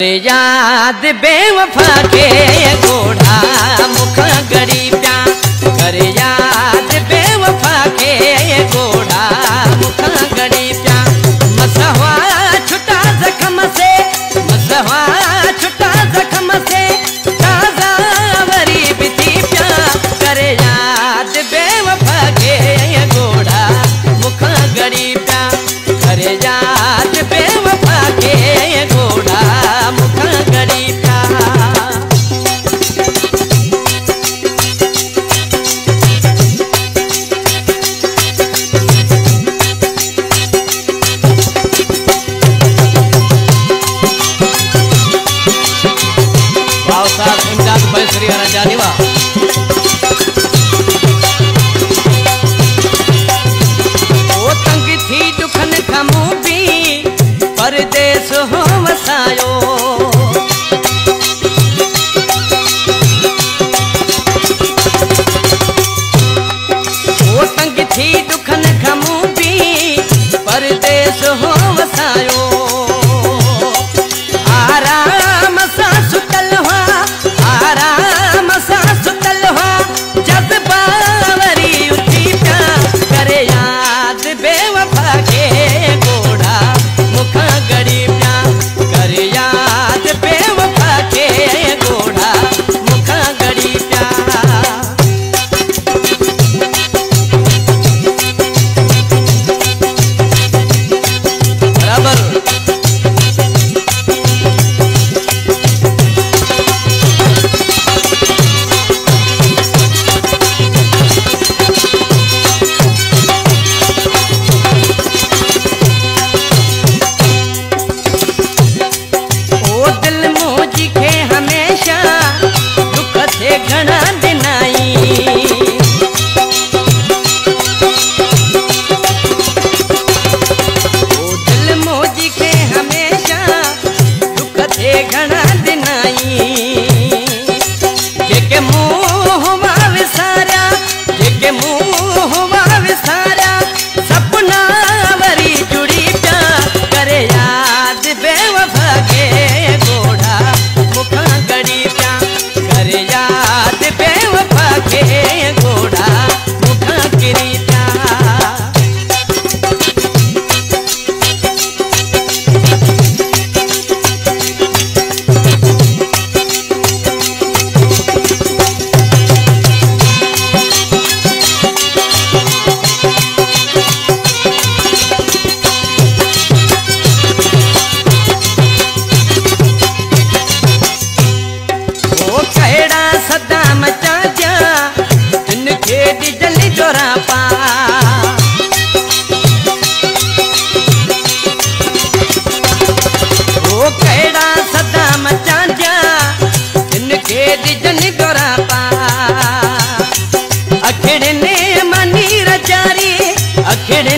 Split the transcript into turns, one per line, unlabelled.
याद बेवफा के गोढ़ा मुख गड़ी प्या कर याद बेवफा के गोढ़ा मुख गड़ी प्या मसवा छुटा जख्म से मसवा छुटा जख्म से ताजा वरी बिती प्या कर याद बेवफा के गोढ़ा मुख गड़ी प्या कर याद बेवफा के गोढ़ा मुख गड़ी प्या। श्री जानिवा ओ तंग थी दुखन खमू भी परदेस हो वसायो ओ तंग थी दुखन खमू भी परदेस हो वसायो आराम सा सुतल हुआ आराम सा सुतल हुआ जज्बावरी उठी प्या करे याद बेवफा के गोढ़ा मुख गड़ी प्या करे याद बेवफा के गोढ़ा मुख गड़ी प्या। बराबर घना दिनाई ओ दिल मोजी के हमेशा दुख थे घना दिनाई जेके मुँह विसारा जेके मुँह विसारा सपना वरी जुड़ी प्या करे याद बेवफा के गोढ़ा मुख गड़ी प्या करे याद बेवफा के गोढ़ा मुख गिरी प्या। ओ कहड़ा सदा मचा जा इनके जल्दी जोरा पा ओ कहड़ा सदा मचा जा इनके जल्दी जोरा पा अखड़े ने मनी रचारी अखड़े